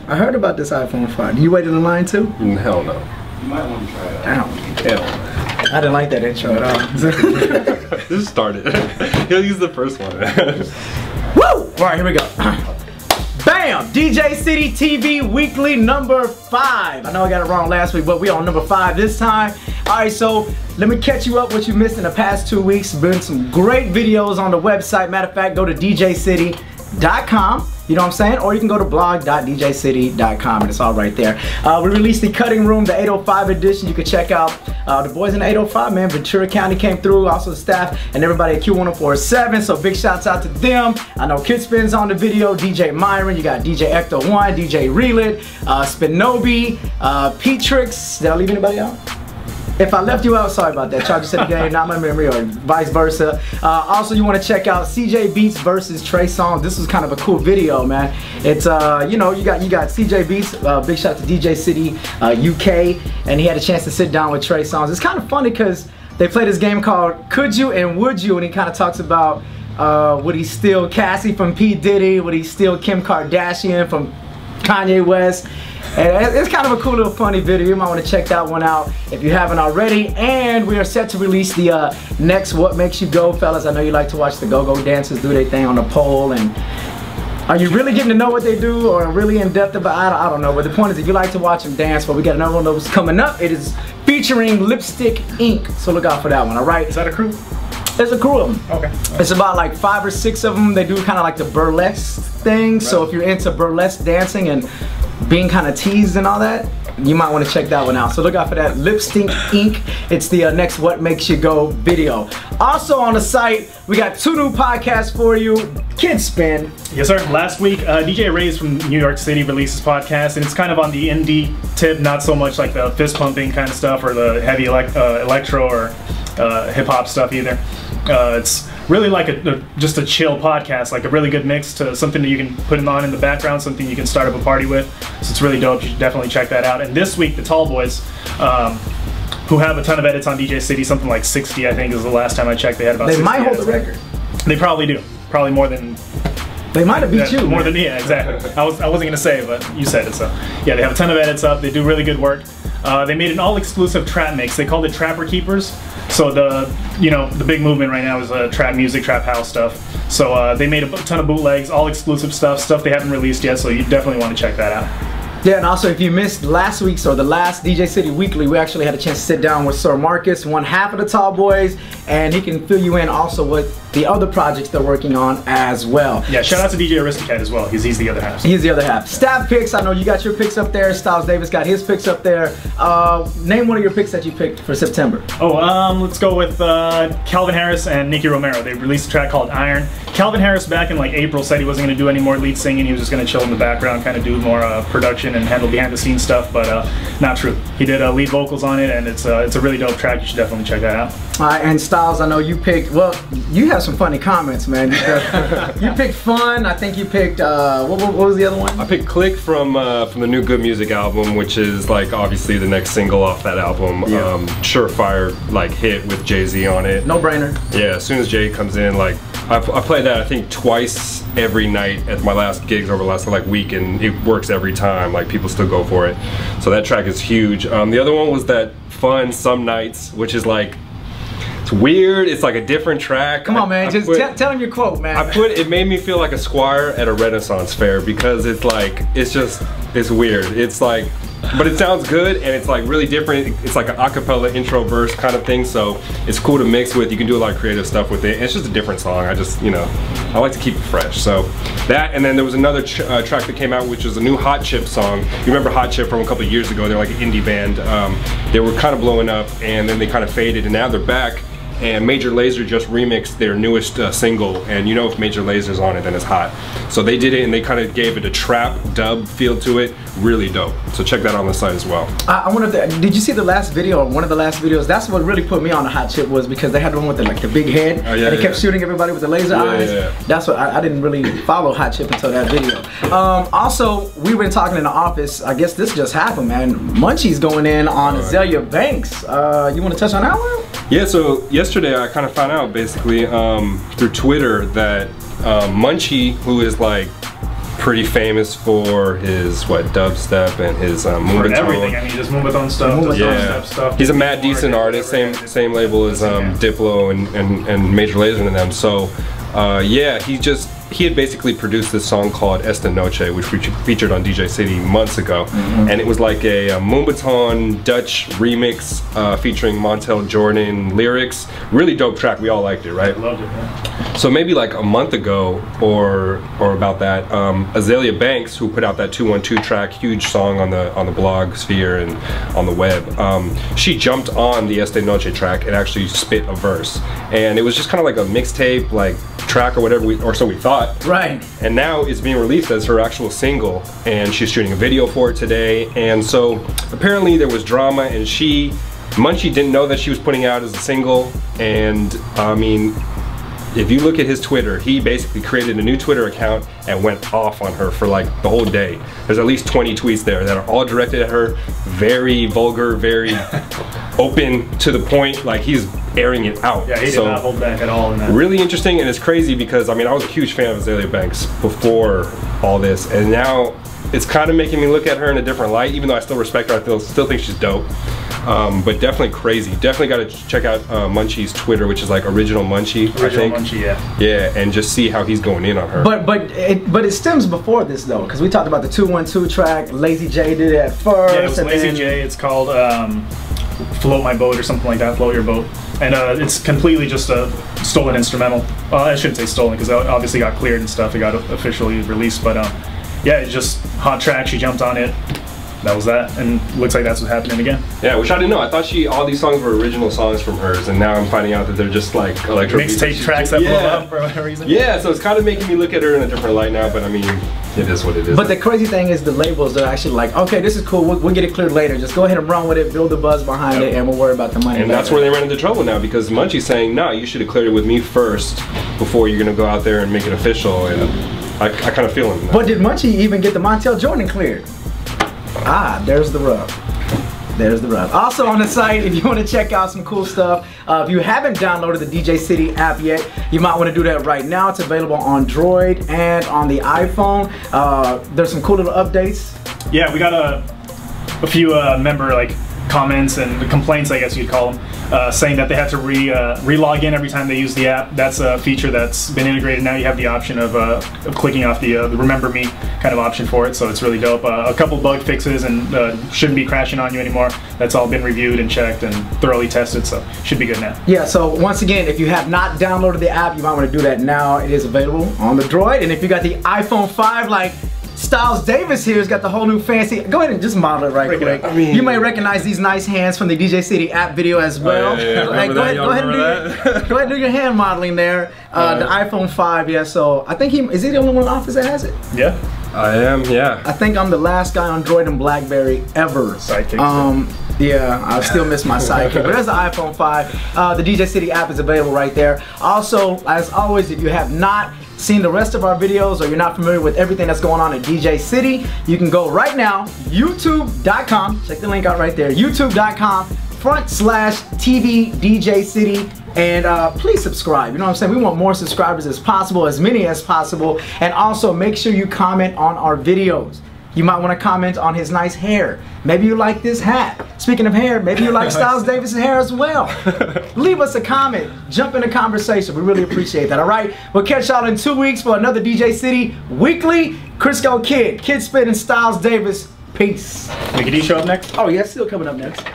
I heard about this iPhone 5. You waited in line too? Hell no. You might want to try it Hell out. I didn't like that intro at all. Just started. He'll use the first one. Woo! Alright, here we go. Bam! DJcityTV Weekly number 5. I know I got it wrong last week, but we on number 5 this time. Alright, so let me catch you up what you missed in the past 2 weeks. Been some great videos on the website. Matter of fact, go to DJcity.com. You know what I'm saying? Or you can go to blog.djcity.com and it's all right there. We released the Cutting Room, the 805 edition. You can check out the boys in the 805, man. Ventura County came through, also the staff and everybody at Q1047. So big shouts out to them. I know Kid Spin's on the video, DJ Myron, you got DJ Ecto1, DJ Relit, Spinobi, Petrix. Did I leave anybody out? If I left you out, sorry about that. Charger City game, not my memory, or vice versa. Also, you want to check out CJ Beats versus Trey Songz. This was kind of a cool video, man. It's you know, you got CJ Beats. Big shout out to DJ City UK, and he had a chance to sit down with Trey Songz. It's kind of funny because they played this game called Could You and Would You, and he kind of talks about would he steal Cassie from P. Diddy? Would he steal Kim Kardashian from Kanye West? And it's kind of a cool little funny video. You might want to check that one out if you haven't already. And we are set to release the next What Makes You Go, fellas. I know you like to watch the go-go dancers do their thing on the pole. And are you really getting to know what they do or really in depth about it? I don't know. But the point is, if you like to watch them dance, but we got another one of those coming up. It is featuring Lipstick Inc. So look out for that one, all right? Is that a crew? There's a crew of them. Okay. It's about like 5 or 6 of them. They do kind of like the burlesque thing. Right. So if you're into burlesque dancing and being kind of teased and all that, you might want to check that one out. So look out for that. Lipstick Inc. It's the next What Makes You Go video. Also on the site, we got 2 new podcasts for you. Kid Spin. Yes, sir. Last week, DJ Ray's from New York City released his podcast, and it's kind of on the indie tip, not so much like the fist pumping kind of stuff or the heavy electro or hip hop stuff either. It's really like just a chill podcast, like a really good mix to something that you can put on in the background, something you can start up a party with. So it's really dope. You should definitely check that out. And this week, the Tall Boys, who have a ton of edits on DJ City, something like 60, I think is the last time I checked. They had about 60 They might hold edits. the record. They probably do. Probably more than. They might have beat you. More than, yeah, exactly. I wasn't gonna say it, but you said it. So yeah, they have a ton of edits up. They do really good work. They made an all-exclusive trap mix. They called it Trapper Keepers. So the big movement right now is trap music, trap house stuff. So they made a ton of bootlegs, all exclusive stuff they haven't released yet. So you definitely want to check that out. Yeah, and also if you missed last week's or the last DJ City Weekly, we actually had a chance to sit down with Sir Marcus, one half of the Tall Boys, and he can fill you in also with the other projects they're working on as well. Yeah, shout out to DJ Aristocat as well. He's the other half. He's the other half. Staff picks, I know you got your picks up there. Styles Davis got his picks up there. Name one of your picks that you picked for September. Oh, let's go with Calvin Harris and Nicky Romero. They released a track called Iron. Calvin Harris back in like April said he wasn't going to do any more lead singing. He was just going to chill in the background, kind of do more production and handle behind the scenes stuff, but not true. He did lead vocals on it, and it's a really dope track. You should definitely check that out. And Styles, I know you picked, well, you have some funny comments, man. You picked Fun. I think you picked, what was the other one? I picked Click from the new Good Music album, which is like obviously the next single off that album. Yeah. Surefire like hit with Jay-Z on it. No brainer. Yeah, as soon as Jay comes in, like I played that I think twice every night at my last gigs over the last like week, and it works every time. Like people still go for it. So that track is huge. The other one was that Fun Some Nights, which is like, it's weird. It's like a different track. Come on, man. Just tell him your quote, man. It made me feel like a squire at a Renaissance fair because it's like, it's weird. It's like, but it sounds good and it's like really different. It's like an acapella intro verse kind of thing. So it's cool to mix with. You can do a lot of creative stuff with it. And it's just a different song. I just, I like to keep it fresh. So that, and then there was another track that came out, which was a new Hot Chip song. You remember Hot Chip from a couple of years ago? They're like an indie band. They were kind of blowing up and then they kind of faded and now they're back. And Major Lazer just remixed their newest single, and you know if Major Lazer's on it, then it's hot. So they did it, and they kind of gave it a trap dub feel to it. Really dope. So check that out on the site as well. I wonder if did you see the last video, or one of the last videos? That's what really put me on the Hot Chip, was because they had the one with the big head, and they kept shooting everybody with the laser eyes. That's what I didn't really follow Hot Chip until that video. Also, we've been talking in the office. I guess this just happened, man. Munchie's going in on Azalea Banks. You want to touch on that one? Yeah, so yesterday I kind of found out basically through Twitter that Munchie, who is like pretty famous for his dubstep and his moombahton. Everything. I mean, just moombahton stuff. Yeah, stuff. He's a mad decent artist. Same label as Diplo and Major Lazer and them. So yeah, he had basically produced this song called Esta Noche, which we featured on DJ City months ago, and it was like a moombahton Dutch remix featuring Montel Jordan lyrics. Really dope track. We all liked it, right? Loved it, man. So maybe like a month ago or about that, Azalea Banks, who put out that 212 track, huge song on the blog sphere and on the web, she jumped on the Esta Noche track and actually spit a verse, and it was just kind of like a mixtape like track or whatever, or so we thought. Right. And now it's being released as her actual single, and she's shooting a video for it today. And so apparently there was drama, and Munchie didn't know that she was putting out as a single. And I mean, if you look at his Twitter, he basically created a new Twitter account and went off on her for like the whole day. There's at least 20 tweets there that are all directed at her, very vulgar, very open to the point, like he's airing it out. Yeah, he did not hold back at all in that. Really interesting, and it's crazy because I mean, I was a huge fan of Azalea Banks before all this, and now it's kind of making me look at her in a different light. Even though I still respect her, I still think she's dope. But definitely crazy. Definitely got to check out Munchie's Twitter, which is like Original Munchie, I think. Munchie, yeah. Yeah, and just see how he's going in on her. But it stems before this though, because we talked about the 212 track. Lazy J did it at first. Yeah, it was Lazy J. It's called Float My Boat or something like that. Float Your Boat. And it's completely just a stolen instrumental. Well, I shouldn't say stolen because it obviously got cleared and stuff. It got officially released, but yeah, it's just hot track. She jumped on it. That was that, and looks like that's what's happening again. Yeah, which I didn't know. I thought all these songs were original songs from hers, and now I'm finding out that they're just like electro mixtape tracks that blow up for whatever reason. Yeah, so it's kind of making me look at her in a different light now, but I mean, it is what it is. But the crazy thing is the labels are actually like, okay, this is cool, we'll get it cleared later. Just go ahead and run with it, build the buzz behind it, and we'll worry about the money And later. that's where they run into trouble now, because Munchie's saying, no, you should have cleared it with me first before you're going to go out there and make it official, and I kind of feel him. But did Munchie even get the Montel Jordan cleared? Ah, there's the rub. There's the rub. Also on the site, if you want to check out some cool stuff, if you haven't downloaded the DJ City app yet, you might want to do that right now. It's available on Android and on the iPhone. There's some cool little updates. Yeah, we got a few member comments and complaints, I guess you'd call them, saying that they have to re-log in every time they use the app. That's a feature that's been integrated now. You have the option of clicking off the Remember Me kind of option for it, so it's really dope. A couple bug fixes and shouldn't be crashing on you anymore. That's all been reviewed and checked and thoroughly tested, so should be good now. Yeah, so once again, if you have not downloaded the app, you might want to do that now. It is available on the Droid, and if you got the iPhone 5, like Styles Davis here has got the whole new fancy. Go ahead and just model it right quick. I mean, you may recognize these nice hands from the DJ City app video as well. Yeah. Go ahead and do your hand modeling there. The iPhone 5, yeah. So I think is he the only one in the office that has it? Yeah, I am. Yeah. I think I'm the last guy on Droid and BlackBerry ever. Sidekick. Yeah, I still miss my sidekick. But there's the iPhone 5. The DJ City app is available right there. Also, as always, if you have not seen the rest of our videos or you're not familiar with everything that's going on at DJ City, you can go right now, youtube.com, check the link out right there, youtube.com/TV DJ City, and please subscribe. You know what I'm saying? We want more subscribers as possible, as many as possible, and also make sure you comment on our videos. You might want to comment on his nice hair. Maybe you like this hat. Speaking of hair, maybe you like Styles Davis' hair as well. Leave us a comment. Jump in the conversation. We really appreciate that, all right? We'll catch y'all in 2 weeks for another DJ City Weekly. Crisco Kid, Kid Spit, and Styles Davis. Peace. Mickey D show up next? Oh, yeah, still coming up next.